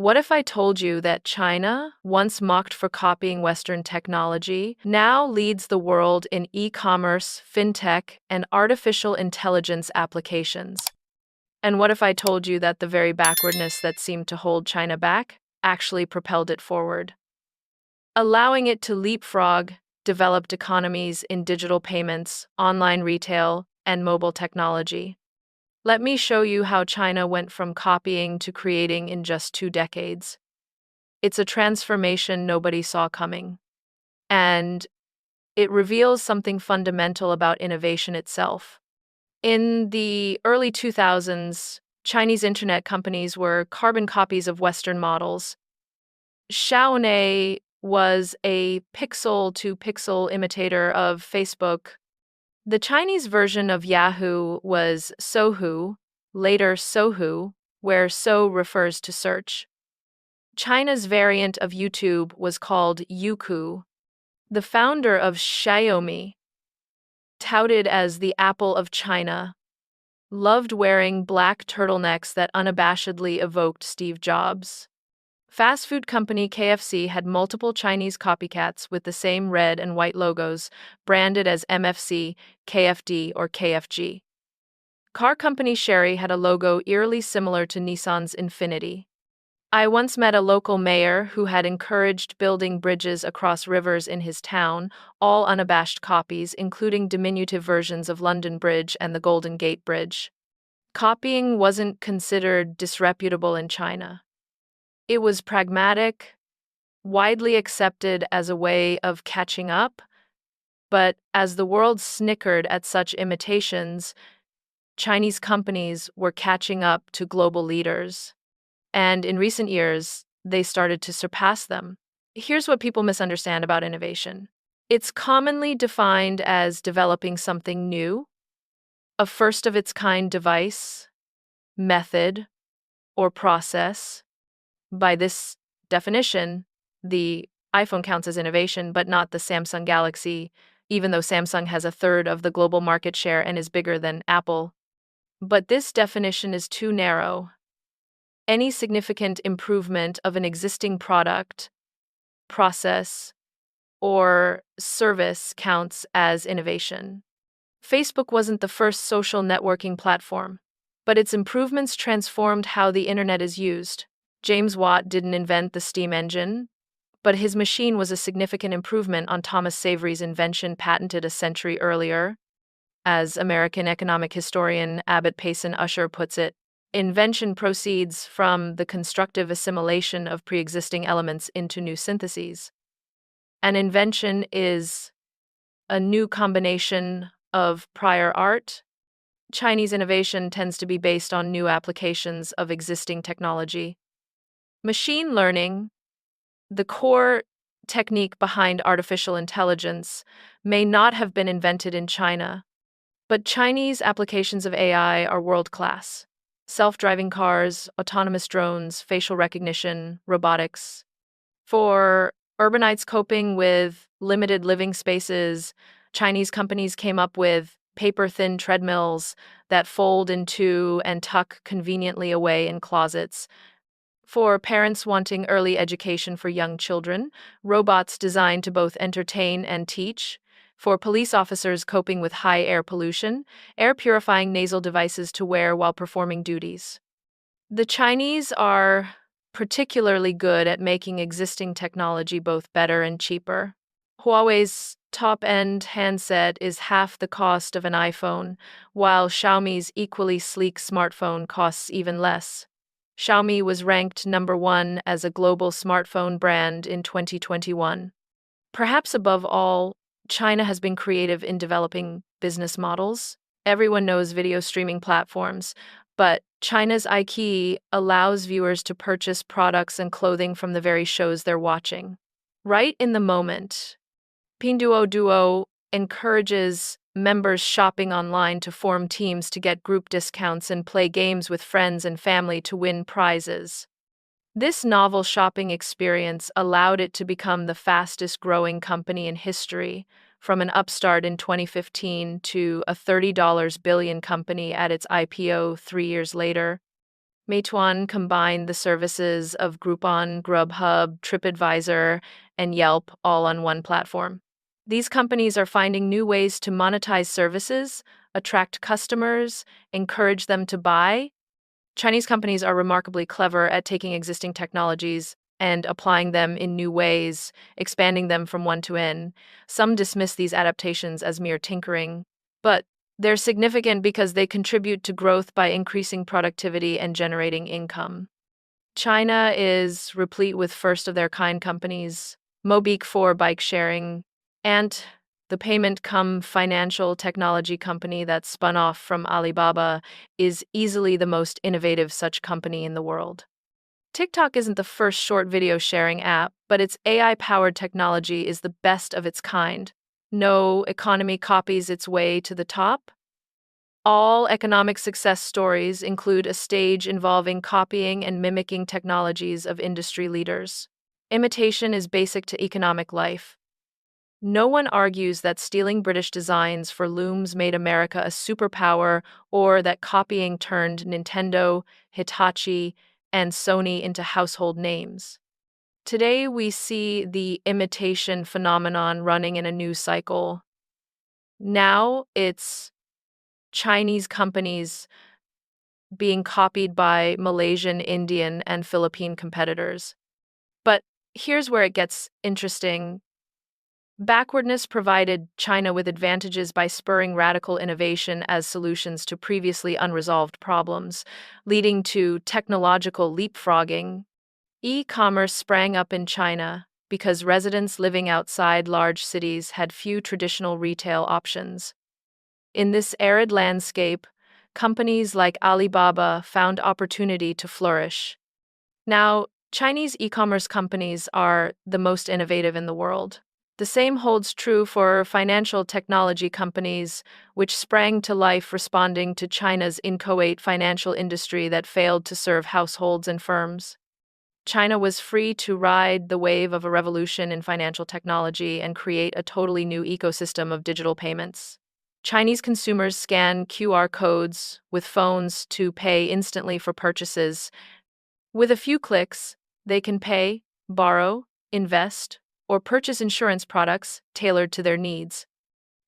What if I told you that China, once mocked for copying Western technology, now leads the world in e-commerce, fintech, and artificial intelligence applications? And what if I told you that the very backwardness that seemed to hold China back actually propelled it forward, allowing it to leapfrog developed economies in digital payments, online retail, and mobile technology? Let me show you how China went from copying to creating in just 2 decades. It's a transformation nobody saw coming. And it reveals something fundamental about innovation itself. In the early 2000s, Chinese internet companies were carbon copies of Western models. Xiaomi was a pixel-to-pixel imitator of Facebook. The Chinese version of Yahoo was Sohu, later Sohu, where So refers to search. China's variant of YouTube was called Youku. The founder of Xiaomi, touted as the Apple of China, loved wearing black turtlenecks that unabashedly evoked Steve Jobs. Fast food company KFC had multiple Chinese copycats with the same red and white logos, branded as MFC, KFD, or KFG. Car company Chery had a logo eerily similar to Nissan's Infiniti. I once met a local mayor who had encouraged building bridges across rivers in his town, all unabashed copies, including diminutive versions of London Bridge and the Golden Gate Bridge. Copying wasn't considered disreputable in China. It was pragmatic, widely accepted as a way of catching up, but as the world snickered at such imitations, Chinese companies were catching up to global leaders. And in recent years, they started to surpass them. Here's what people misunderstand about innovation. It's commonly defined as developing something new, a first-of-its-kind device, method, or process. By this definition, the iPhone counts as innovation, but not the Samsung Galaxy, even though Samsung has a third of the global market share and is bigger than Apple. But this definition is too narrow. Any significant improvement of an existing product, process, or service counts as innovation. Facebook wasn't the first social networking platform, but its improvements transformed how the internet is used. James Watt didn't invent the steam engine, but his machine was a significant improvement on Thomas Savery's invention patented a century earlier. As American economic historian Abbott Payson Usher puts it, invention proceeds from the constructive assimilation of pre-existing elements into new syntheses. An invention is a new combination of prior art. Chinese innovation tends to be based on new applications of existing technology. Machine learning, the core technique behind artificial intelligence, may not have been invented in China, but Chinese applications of AI are world-class. Self-driving cars, autonomous drones, facial recognition, robotics. For urbanites coping with limited living spaces, Chinese companies came up with paper-thin treadmills that fold into and tuck conveniently away in closets. For parents wanting early education for young children, robots designed to both entertain and teach. For police officers coping with high air pollution, air-purifying nasal devices to wear while performing duties. The Chinese are particularly good at making existing technology both better and cheaper. Huawei's top-end handset is half the cost of an iPhone, while Xiaomi's equally sleek smartphone costs even less. Xiaomi was ranked #1 as a global smartphone brand in 2021. Perhaps above all, China has been creative in developing business models. Everyone knows video streaming platforms, but China's iQIYI allows viewers to purchase products and clothing from the very shows they're watching. Right in the moment, Pinduoduo encourages members shopping online to form teams to get group discounts and play games with friends and family to win prizes. This novel shopping experience allowed it to become the fastest-growing company in history, from an upstart in 2015 to a $30 billion company at its IPO 3 years later. Meituan combined the services of Groupon, Grubhub, TripAdvisor, and Yelp all on one platform. These companies are finding new ways to monetize services, attract customers, encourage them to buy. Chinese companies are remarkably clever at taking existing technologies and applying them in new ways, expanding them from one to N. Some dismiss these adaptations as mere tinkering, but they're significant because they contribute to growth by increasing productivity and generating income. China is replete with first-of-their-kind companies, Mobeek for bike sharing, Ant, the payment-cum-financial technology company that spun off from Alibaba, is easily the most innovative such company in the world. TikTok isn't the first short video sharing app, but its AI-powered technology is the best of its kind. No economy copies its way to the top. All economic success stories include a stage involving copying and mimicking technologies of industry leaders. Imitation is basic to economic life. No one argues that stealing British designs for looms made America a superpower or that copying turned Nintendo, Hitachi, and Sony into household names. Today, we see the imitation phenomenon running in a new cycle. Now it's Chinese companies being copied by Malaysian, Indian, and Philippine competitors. But here's where it gets interesting. Backwardness provided China with advantages by spurring radical innovation as solutions to previously unresolved problems, leading to technological leapfrogging. E-commerce sprang up in China because residents living outside large cities had few traditional retail options. In this arid landscape, companies like Alibaba found opportunity to flourish. Now, Chinese e-commerce companies are the most innovative in the world. The same holds true for financial technology companies, which sprang to life responding to China's inchoate financial industry that failed to serve households and firms. China was free to ride the wave of a revolution in financial technology and create a totally new ecosystem of digital payments. Chinese consumers scan QR codes with phones to pay instantly for purchases. With a few clicks, they can pay, borrow, invest, or purchase insurance products tailored to their needs.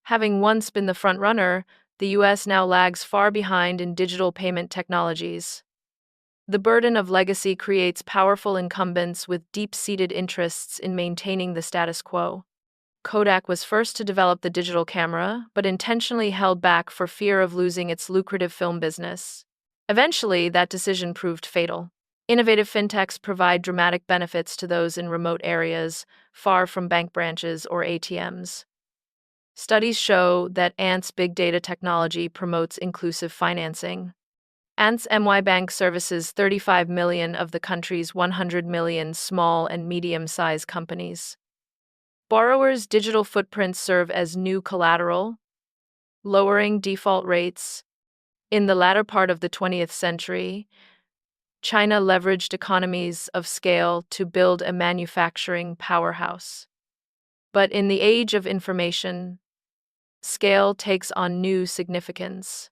Having once been the front runner, the US now lags far behind in digital payment technologies. The burden of legacy creates powerful incumbents with deep-seated interests in maintaining the status quo. Kodak was first to develop the digital camera, but intentionally held back for fear of losing its lucrative film business. Eventually, that decision proved fatal. Innovative fintechs provide dramatic benefits to those in remote areas, far from bank branches or ATMs. Studies show that Ant's big data technology promotes inclusive financing. Ant's MY Bank services 35 million of the country's 100 million small and medium-sized companies. Borrowers' digital footprints serve as new collateral, lowering default rates. In the latter part of the 20th century, China leveraged economies of scale to build a manufacturing powerhouse. But in the age of information, scale takes on new significance.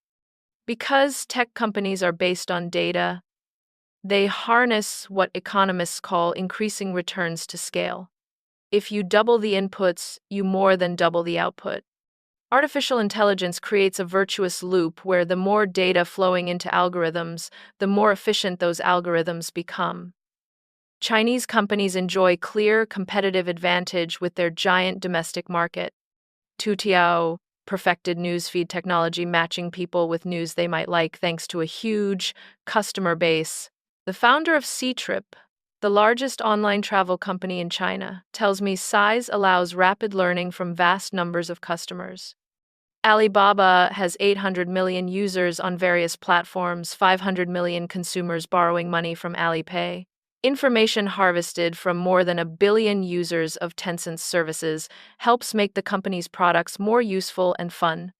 Because tech companies are based on data, they harness what economists call increasing returns to scale. If you double the inputs, you more than double the output. Artificial intelligence creates a virtuous loop where the more data flowing into algorithms, the more efficient those algorithms become. Chinese companies enjoy clear competitive advantage with their giant domestic market. Toutiao perfected newsfeed technology matching people with news they might like thanks to a huge customer base. The founder of Ctrip, the largest online travel company in China, tells me size allows rapid learning from vast numbers of customers. Alibaba has 800 million users on various platforms, 500 million consumers borrowing money from Alipay. Information harvested from more than 1 billion users of Tencent's services helps make the company's products more useful and fun.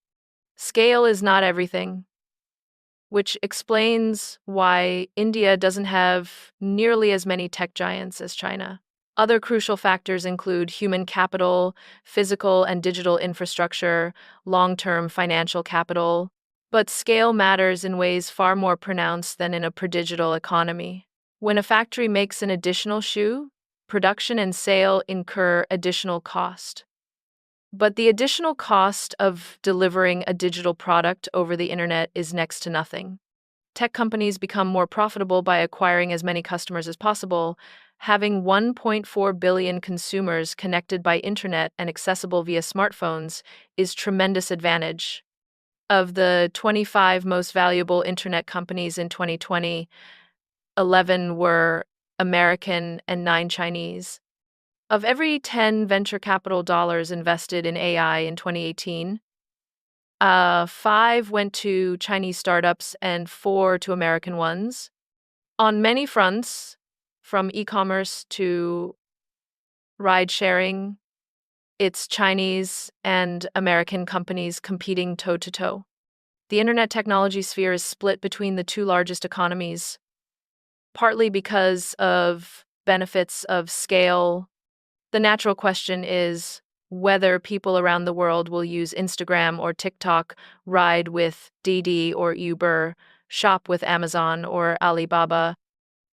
Scale is not everything, which explains why India doesn't have nearly as many tech giants as China. Other crucial factors include human capital, physical and digital infrastructure, long-term financial capital. But scale matters in ways far more pronounced than in a predigital economy. When a factory makes an additional shoe, production and sale incur additional cost. But the additional cost of delivering a digital product over the internet is next to nothing. Tech companies become more profitable by acquiring as many customers as possible. Having 1.4 billion consumers connected by internet and accessible via smartphones is tremendous advantage. Of the 25 most valuable internet companies in 2020, 11 were American and 9 Chinese. Of every 10 venture capital dollars invested in AI in 2018, 5 went to Chinese startups and 4 to American ones. On many fronts, from e-commerce to ride sharing, it's Chinese and American companies competing toe-to-toe. The internet technology sphere is split between the two largest economies, partly because of benefits of scale. The natural question is whether people around the world will use Instagram or TikTok, ride with Didi or Uber, shop with Amazon or Alibaba.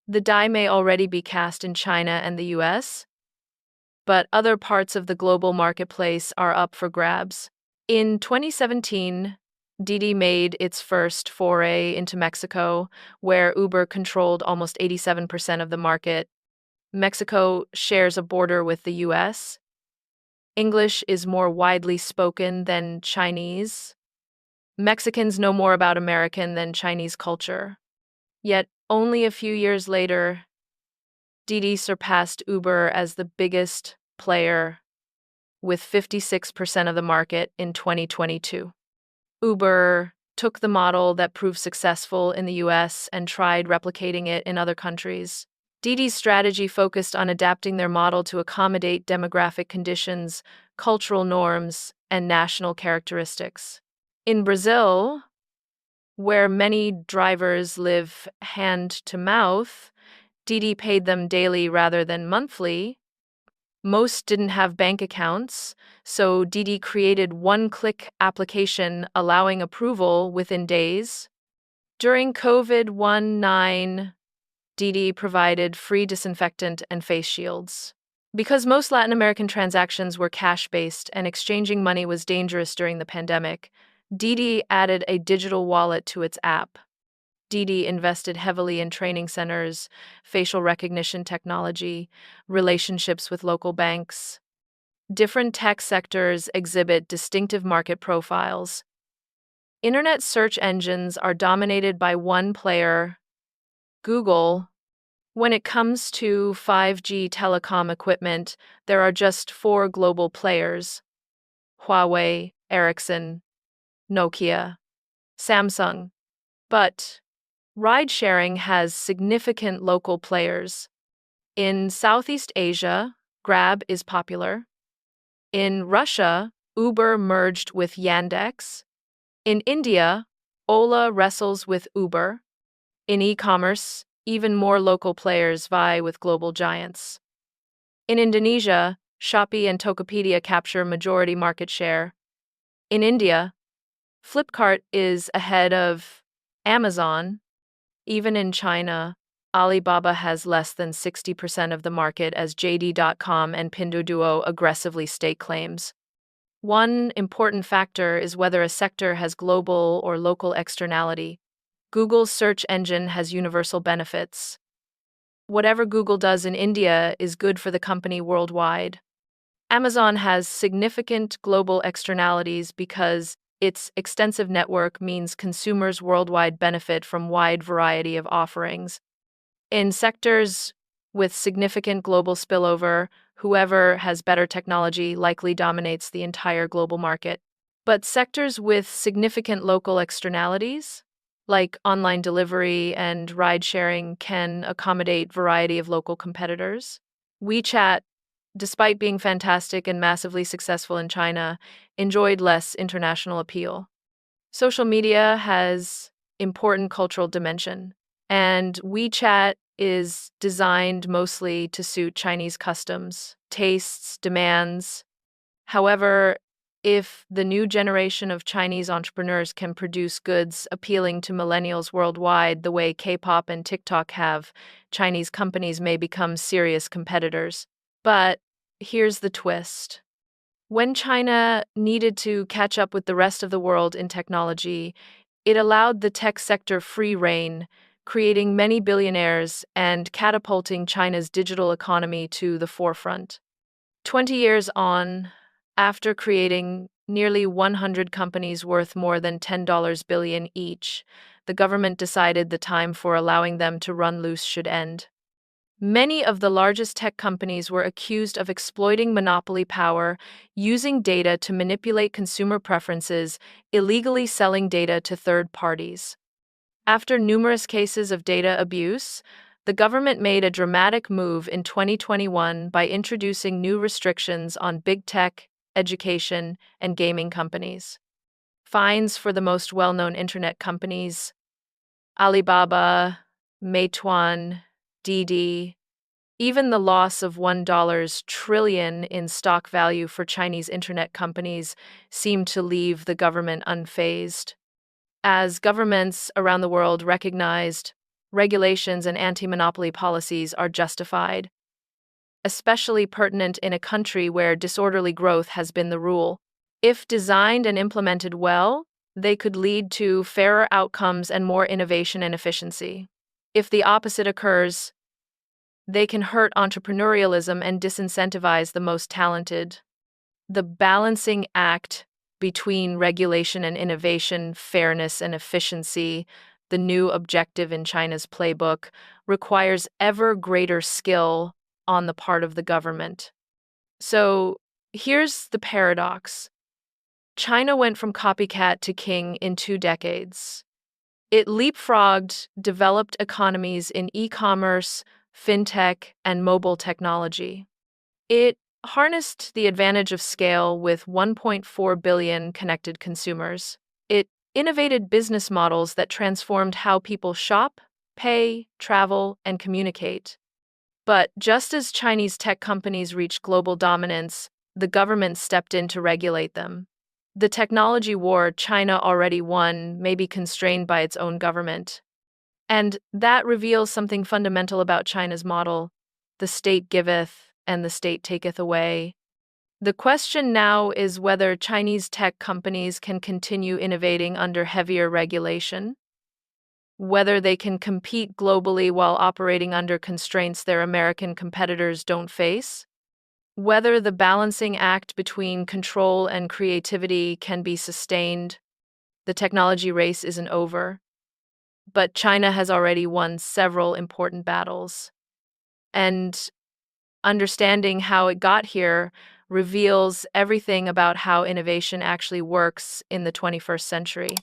The die may already be cast in China and the US, but other parts of the global marketplace are up for grabs. In 2017, Didi made its first foray into Mexico, where Uber controlled almost 87% of the market. Mexico shares a border with the US. English is more widely spoken than Chinese. Mexicans know more about American than Chinese culture. Yet, only a few years later, Didi surpassed Uber as the biggest player, with 56% of the market in 2022. Uber took the model that proved successful in the US and tried replicating it in other countries. Didi's strategy focused on adapting their model to accommodate demographic conditions, cultural norms, and national characteristics. In Brazil, where many drivers live hand to mouth, Didi paid them daily rather than monthly. Most didn't have bank accounts, so Didi created one-click application allowing approval within days. During COVID-19, Didi provided free disinfectant and face shields. Because most Latin American transactions were cash-based and exchanging money was dangerous during the pandemic, Didi added a digital wallet to its app. Didi invested heavily in training centers, facial recognition technology, relationships with local banks. Different tech sectors exhibit distinctive market profiles. Internet search engines are dominated by one player, Google. When it comes to 5G telecom equipment, there are just 4 global players: Huawei, Ericsson, Nokia, Samsung. But ride-sharing has significant local players. In Southeast Asia, Grab is popular. In Russia, Uber merged with Yandex. In India, Ola wrestles with Uber. In e-commerce, even more local players vie with global giants. In Indonesia, Shopee and Tokopedia capture majority market share. In India, Flipkart is ahead of Amazon. Even in China, Alibaba has less than 60% of the market as JD.com and Pinduoduo aggressively stake claims. One important factor is whether a sector has global or local externality. Google's search engine has universal benefits. Whatever Google does in India is good for the company worldwide. Amazon has significant global externalities because its extensive network means consumers worldwide benefit from wide variety of offerings. In sectors with significant global spillover, whoever has better technology likely dominates the entire global market. But sectors with significant local externalities, like online delivery and ride-sharing, can accommodate variety of local competitors. WeChat, despite being fantastic and massively successful in China, enjoyed less international appeal. Social media has important cultural dimension, and WeChat is designed mostly to suit Chinese customs, tastes, demands. However, If the new generation of Chinese entrepreneurs can produce goods appealing to millennials worldwide the way K-pop and TikTok have, Chinese companies may become serious competitors. But here's the twist. When China needed to catch up with the rest of the world in technology, it allowed the tech sector free rein, creating many billionaires and catapulting China's digital economy to the forefront. 20 years on, after creating nearly 100 companies worth more than $10 billion each, the government decided the time for allowing them to run loose should end. Many of the largest tech companies were accused of exploiting monopoly power, using data to manipulate consumer preferences, illegally selling data to third parties. After numerous cases of data abuse, the government made a dramatic move in 2021 by introducing new restrictions on big tech, education, and gaming companies. Fines for the most well-known internet companies, Alibaba, Meituan, Didi, even the loss of $1 trillion in stock value for Chinese internet companies seemed to leave the government unfazed. As governments around the world recognized, regulations and anti-monopoly policies are justified, especially pertinent in a country where disorderly growth has been the rule. If designed and implemented well, they could lead to fairer outcomes and more innovation and efficiency. If the opposite occurs, they can hurt entrepreneurialism and disincentivize the most talented. The balancing act between regulation and innovation, fairness and efficiency, the new objective in China's playbook, requires ever greater skill on the part of the government. So here's the paradox. China went from copycat to king in 2 decades. It leapfrogged developed economies in e-commerce, fintech, and mobile technology. It harnessed the advantage of scale with 1.4 billion connected consumers. It innovated business models that transformed how people shop, pay, travel, and communicate. But just as Chinese tech companies reached global dominance, the government stepped in to regulate them. The technology war China already won may be constrained by its own government. And that reveals something fundamental about China's model: the state giveth, and the state taketh away. The question now is whether Chinese tech companies can continue innovating under heavier regulation, whether they can compete globally while operating under constraints their American competitors don't face, whether the balancing act between control and creativity can be sustained. The technology race isn't over, but China has already won several important battles. And understanding how it got here reveals everything about how innovation actually works in the 21st century.